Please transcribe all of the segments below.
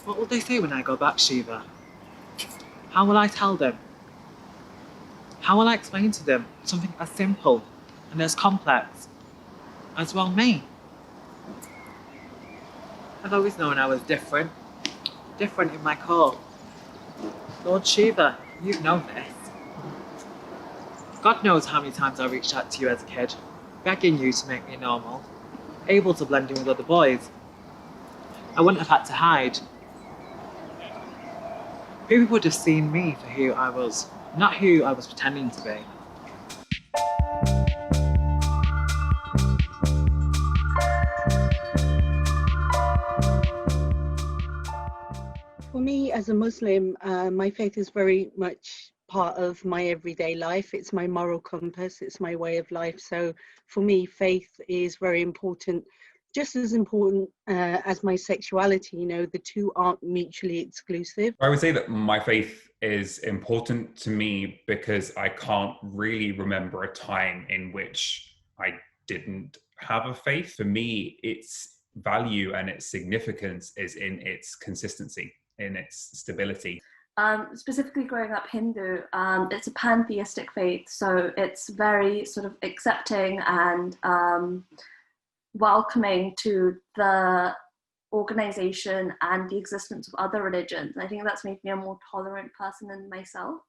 What will they say when I go back, Shiva? How will I tell them? How will I explain to them something as simple and as complex as, well, me? I've always known I was different in my core. Lord Shiva, you know this. God knows how many times I reached out to you as a kid, begging you to make me normal, able to blend in with other boys. I wouldn't have had to hide. People would have seen me for who I was, not who I was pretending to be. For me, as a Muslim, my faith is very much part of my everyday life. It's my moral compass. It's my way of life. So for me, faith is very important, just as important as my sexuality. You know, the two aren't mutually exclusive. I would say that my faith is important to me because I can't really remember a time in which I didn't have a faith. For me, its value and its significance is in its consistency, in its stability. Specifically growing up Hindu, it's a pantheistic faith, so it's very sort of accepting and welcoming to the organization and the existence of other religions. I think that's made me a more tolerant person than myself.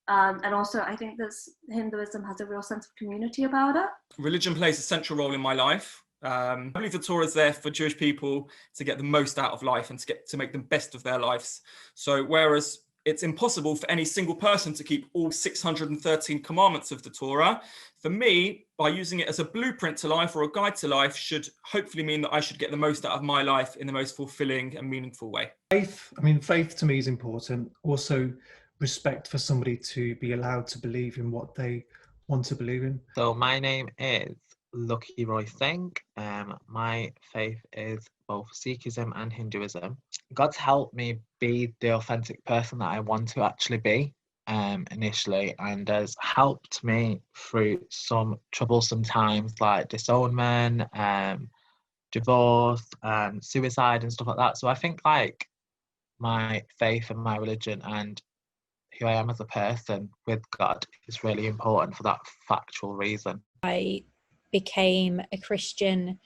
And also, I think this Hinduism has a real sense of community about it. Religion plays a central role in my life. I believe the Torah is there for Jewish people to get the most out of life and to make the best of their lives. So whereas it's impossible for any single person to keep all 613 commandments of the Torah, for me, by using it as a blueprint to life or a guide to life should hopefully mean that I should get the most out of my life in the most fulfilling and meaningful way. Faith to me is important. Also, respect for somebody to be allowed to believe in what they want to believe in. So my name is Lucky Roy Singh. My faith is both Sikhism and Hinduism. God's helped me be the authentic person that I want to actually be initially, and has helped me through some troublesome times like disownment, divorce, suicide and stuff like that. So I think like my faith and my religion and who I am as a person with God is really important for that factual reason. I became a Christian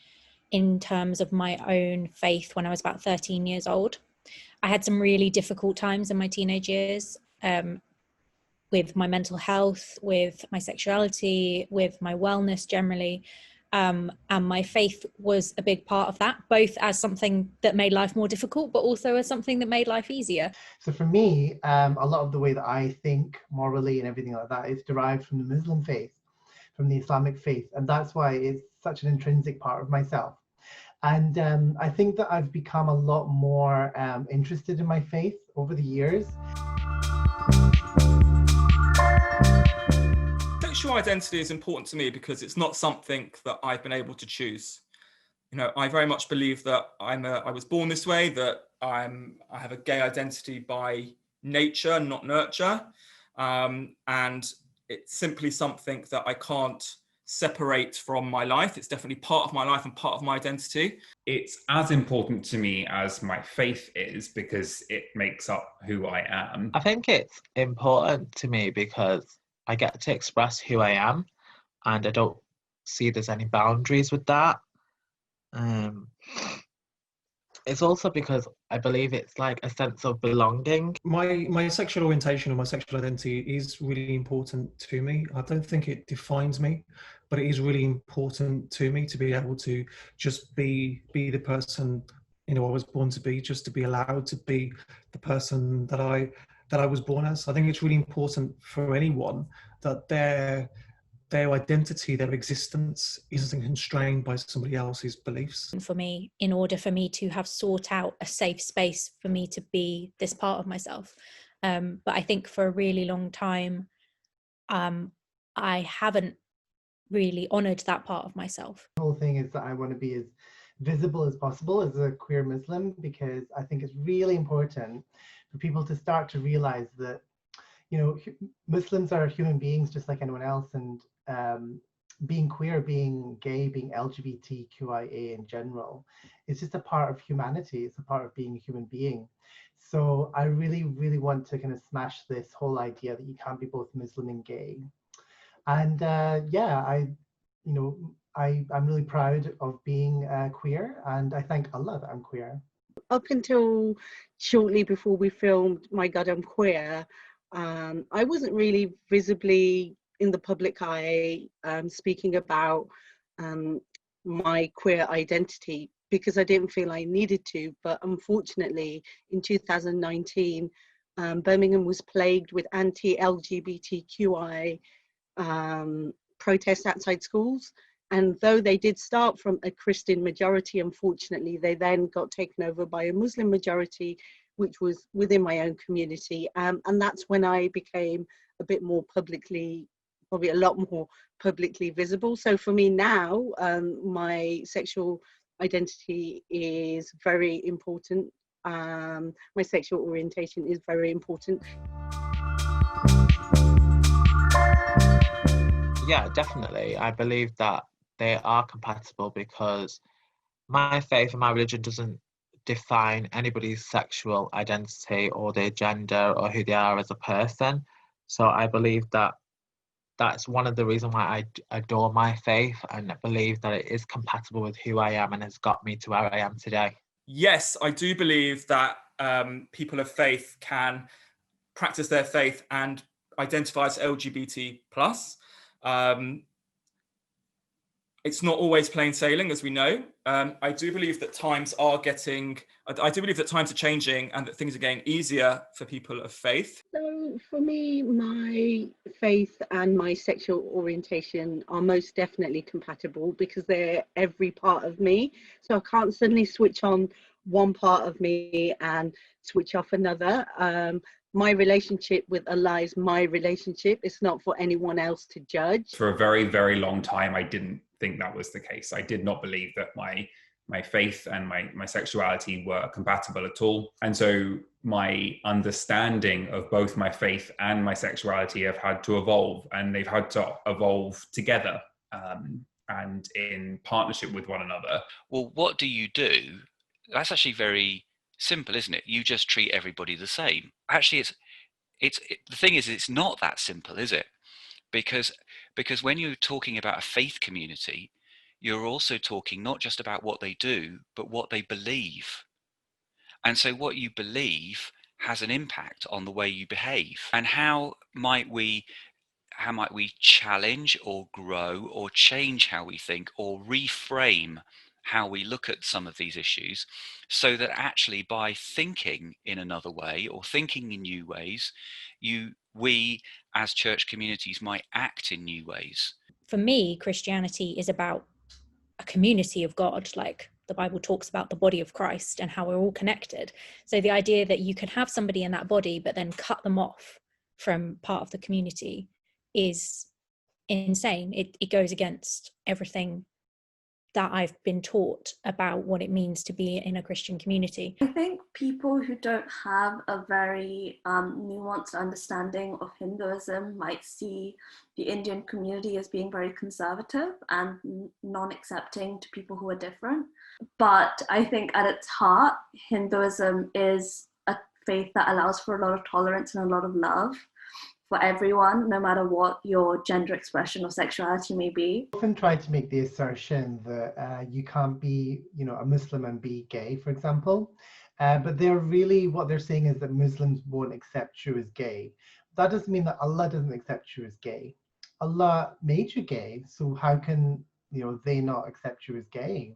in terms of my own faith when I was about 13 years old. I had some really difficult times in my teenage years with my mental health, with my sexuality, with my wellness generally. And my faith was a big part of that, both as something that made life more difficult, but also as something that made life easier. So for me, a lot of the way that I think morally and everything like that is derived from the Muslim faith, from the Islamic faith. And that's why it's such an intrinsic part of myself. And I think that I've become a lot more interested in my faith over the years. Sexual identity is important to me because it's not something that I've been able to choose. You know, I very much believe that I was born this way, that I have a gay identity by nature, not nurture. And it's simply something that I can't separate from my life. It's definitely part of my life and part of my identity. It's as important to me as my faith is because it makes up who I am. I think it's important to me because I get to express who I am, and I don't see there's any boundaries with that. It's also because I believe it's like a sense of belonging. My sexual orientation or my sexual identity is really important to me. I don't think it defines me, but it is really important to me to be able to just be the person, you know, I was born to be, just to be allowed to be the person that I was born as. I think it's really important for anyone that their identity, their existence isn't constrained by somebody else's beliefs. For me, in order for me to have sought out a safe space for me to be this part of myself. But I think for a really long time, I haven't really honoured that part of myself. The whole thing is that I want to be as visible as possible as a queer Muslim, because I think it's really important for people to start to realize that, you know, Muslims are human beings just like anyone else, and being queer, being gay, being LGBTQIA in general, is just a part of humanity. It's a part of being a human being. So I really, really want to kind of smash this whole idea that you can't be both Muslim and gay. And yeah, I'm really proud of being queer, and I thank Allah that I'm queer. Up until shortly before we filmed My God, I'm Queer, I wasn't really visibly in the public eye speaking about my queer identity because I didn't feel I needed to. But unfortunately, in 2019, Birmingham was plagued with anti-LGBTQI protests outside schools. And though they did start from a Christian majority, unfortunately, they then got taken over by a Muslim majority, which was within my own community. And that's when I became a bit more publicly, probably a lot more publicly visible. So for me now, my sexual identity is very important. My sexual orientation is very important. Yeah, definitely. I believe that they are compatible because my faith and my religion doesn't define anybody's sexual identity or their gender or who they are as a person. So I believe that that's one of the reasons why I adore my faith and believe that it is compatible with who I am and has got me to where I am today. Yes, I do believe that people of faith can practice their faith and identify as LGBT+. It's not always plain sailing, as we know. I do believe that times are changing and that things are getting easier for people of faith. So for me, my faith and my sexual orientation are most definitely compatible because they're every part of me. So I can't suddenly switch on one part of me and switch off another. My relationship with Allah is my relationship. It's not for anyone else to judge. For a very, very long time, I didn't think that was the case. I did not believe that my faith and my sexuality were compatible at all. And so my understanding of both my faith and my sexuality have had to evolve, and they've had to evolve together and in partnership with one another. Well, what do you do? That's actually very simple, isn't it? You just treat everybody the same. Actually, the thing is, it's not that simple, is it? Because when you're talking about a faith community, you're also talking not just about what they do, but what they believe. And so what you believe has an impact on the way you behave. And how might we challenge or grow or change how we think or reframe how we look at some of these issues, so that actually by thinking in another way or thinking in new ways, we as church communities might act in new ways. For me, Christianity is about a community of God, like the Bible talks about the body of Christ and how we're all connected. So the idea that you can have somebody in that body but then cut them off from part of the community is insane. It goes against everything that I've been taught about what it means to be in a Christian community. I think people who don't have a very nuanced understanding of Hinduism might see the Indian community as being very conservative and non-accepting to people who are different. But I think at its heart, Hinduism is a faith that allows for a lot of tolerance and a lot of love for everyone, no matter what your gender expression or sexuality may be. I often try to make the assertion that you can't be, a Muslim and be gay, for example. But what they're saying is that Muslims won't accept you as gay. That doesn't mean that Allah doesn't accept you as gay. Allah made you gay, so how can they not accept you as gay?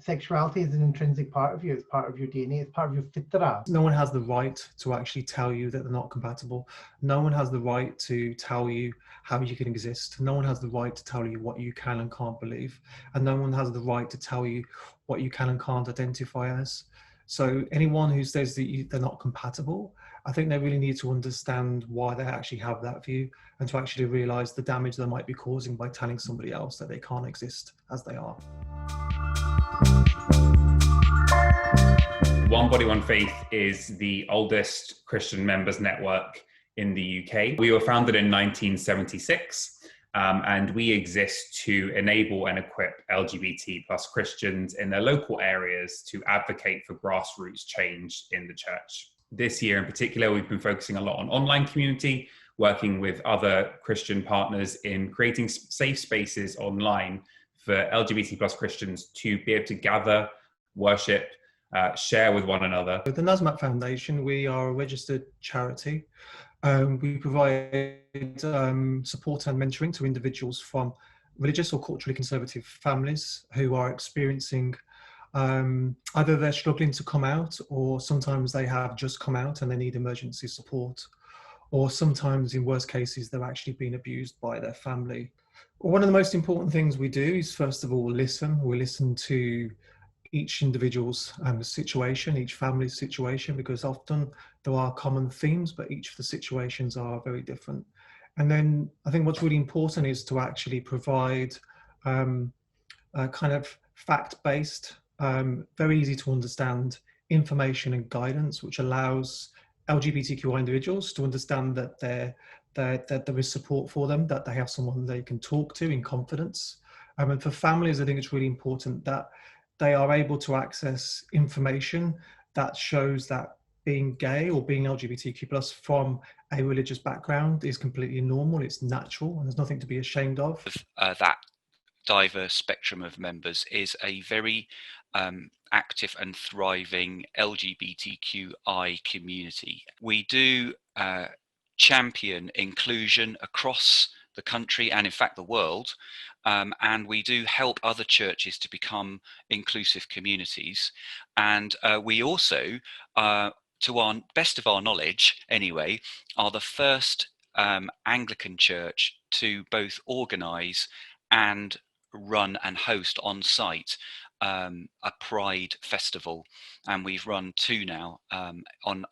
Sexuality is an intrinsic part of you. It's part of your DNA. It's part of your fitrah. No one has the right to actually tell you that they're not compatible. No one has the right to tell you how you can exist. No one has the right to tell you what you can and can't believe. And no one has the right to tell you what you can and can't identify as. So anyone who says that they're not compatible, I think they really need to understand why they actually have that view and to actually realize the damage they might be causing by telling somebody else that they can't exist as they are. One Body, One Faith is the oldest Christian members network in the UK. We were founded in 1976, And we exist to enable and equip LGBT plus Christians in their local areas to advocate for grassroots change in the church. This year in particular, we've been focusing a lot on online community, working with other Christian partners in creating safe spaces online for LGBT plus Christians to be able to gather, worship, share with one another. With the NASMAT Foundation, we are a registered charity. We provide support and mentoring to individuals from religious or culturally conservative families who are experiencing either they're struggling to come out, or sometimes they have just come out and they need emergency support, or sometimes in worst cases they're actually being abused by their family. One of the most important things we do is, first of all, listen. We listen to each individual's situation, each family's situation, because often there are common themes, but each of the situations are very different. And then I think what's really important is to actually provide a kind of fact-based, very easy to understand information and guidance, which allows LGBTQI individuals to understand that there is support for them, that they have someone they can talk to in confidence. And for families, I think it's really important that they are able to access information that shows that being gay or being LGBTQ plus from a religious background is completely normal, it's natural, and there's nothing to be ashamed of. That diverse spectrum of members is a very active and thriving LGBTQI community. We do champion inclusion across the country and in fact the world, and we do help other churches to become inclusive communities, and we also, to our best of our knowledge anyway, are the first Anglican church to both organise and run and host on site a Pride festival, and we've run two now on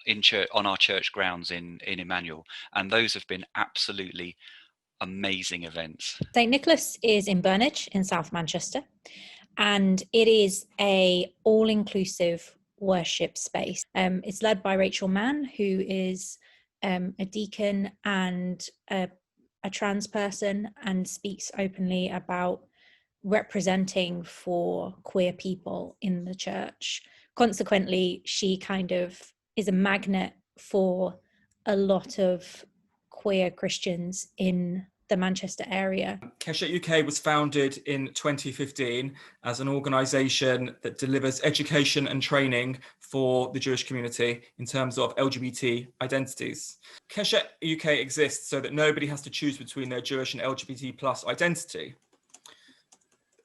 our church grounds in Emmanuel, and those have been absolutely amazing events. St. Nicholas is in Burnage in South Manchester, and it is a all-inclusive worship space. It's led by Rachel Mann, who is a deacon and a trans person, and speaks openly about representing for queer people in the church. Consequently, she kind of is a magnet for a lot of queer Christians in the Manchester area. KeshetUK was founded in 2015 as an organisation that delivers education and training for the Jewish community in terms of LGBT identities. KeshetUK exists so that nobody has to choose between their Jewish and LGBT plus identity.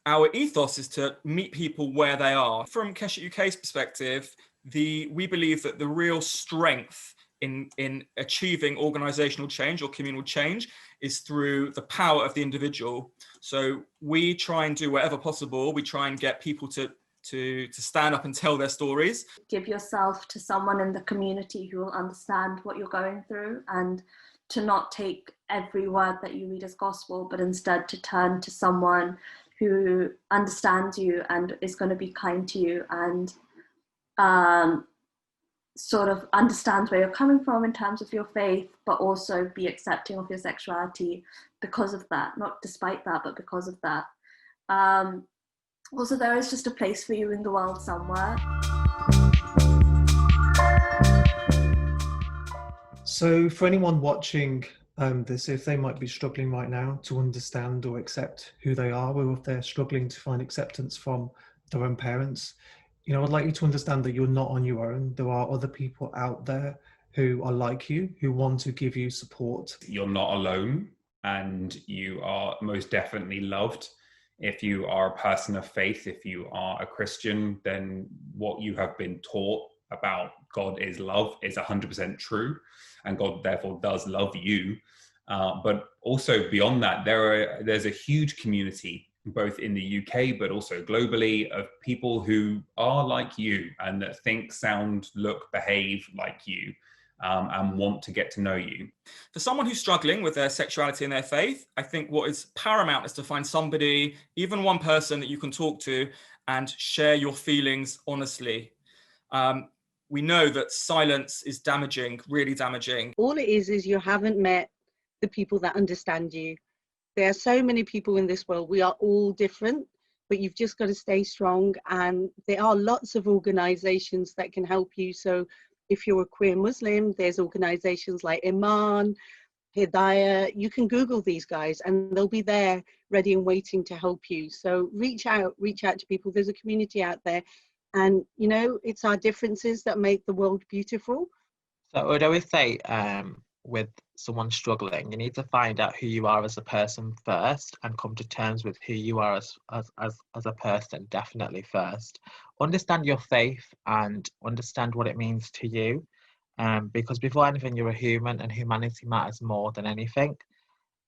Our ethos is to meet people where they are. From KeshetUK's perspective, we believe that the real strength in achieving organizational change or communal change is through the power of the individual. So we try and do whatever possible. We try and get people to stand up and tell their stories. Give yourself to someone in the community who will understand what you're going through, and to not take every word that you read as gospel, but instead to turn to someone who understands you and is going to be kind to you, and sort of understands where you're coming from in terms of your faith, but also be accepting of your sexuality because of that, not despite that, but because of that. Also, there is just a place for you in the world somewhere. So for anyone watching this, if they might be struggling right now to understand or accept who they are, or if they're struggling to find acceptance from their own parents, I'd like you to understand that you're not on your own. There are other people out there who are like you, who want to give you support. You're not alone, and you are most definitely loved. If you are a person of faith, if you are a Christian, then what you have been taught about God is love is 100% true, and God therefore does love you. But also beyond that, there's a huge community, both in the UK, but also globally, of people who are like you and that think, sound, look, behave like you, and want to get to know you. For someone who's struggling with their sexuality and their faith, I think what is paramount is to find somebody, even one person, that you can talk to and share your feelings honestly. We know that silence is damaging, really damaging. All it is you haven't met the people that understand you. There are so many people in this world. We are all different, but you've just got to stay strong. And there are lots of organizations that can help you. So if you're a queer Muslim, there's organizations like Iman, Hidayah. You can Google these guys and they'll be there ready and waiting to help you. So reach out to people. There's a community out there. And, you know, it's our differences that make the world beautiful. So I would always say, with someone struggling, you need to find out who you are as a person first and come to terms with who you are as a person, definitely first. Understand your faith and understand what it means to you, because before anything, you're a human and humanity matters more than anything.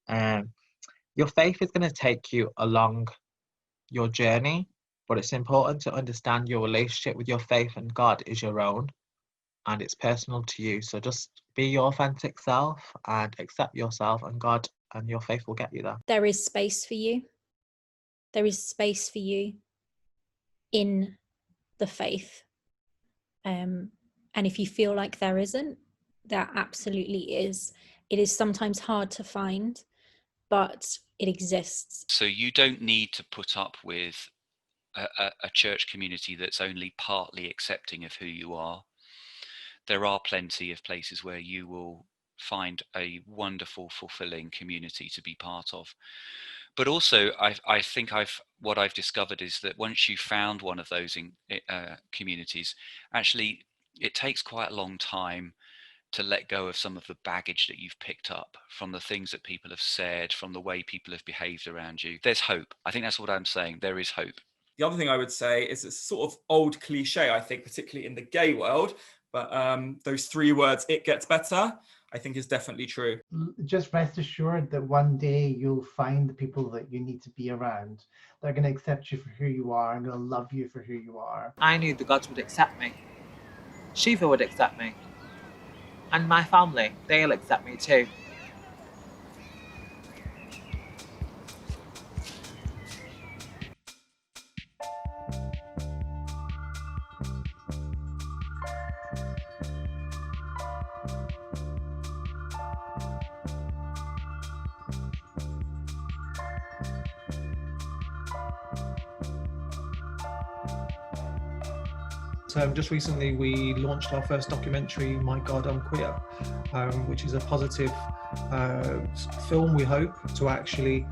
Your faith is going to take you along your journey, but it's important to understand your relationship with your faith and God is your own and it's personal to you. So just be your authentic self and accept yourself, and God and your faith will get you there. There is space for you. There is space for you in the faith. And if you feel like there isn't, there absolutely is. It is sometimes hard to find, but it exists. So you don't need to put up with a church community that's only partly accepting of who you are. There are plenty of places where you will find a wonderful, fulfilling community to be part of. But also, I think what I've discovered is that once you've found one of those communities, actually, it takes quite a long time to let go of some of the baggage that you've picked up from the things that people have said, from the way people have behaved around you. There's hope. I think that's what I'm saying. There is hope. The other thing I would say is it's sort of old cliche, I think, particularly in the gay world, but those 3 words, it gets better, I think is definitely true. Just rest assured that one day you'll find the people that you need to be around. They're going to accept you for who you are and going to love you for who you are. I knew the gods would accept me. Shiva would accept me. And my family, they'll accept me too. Just recently we launched our first documentary, My God, I'm Queer, which is a positive film, we hope, to actually,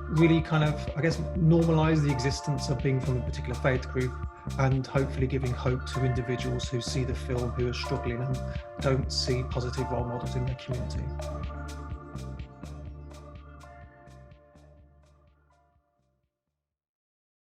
really normalise the existence of being from a particular faith group, and hopefully giving hope to individuals who see the film who are struggling and don't see positive role models in their community.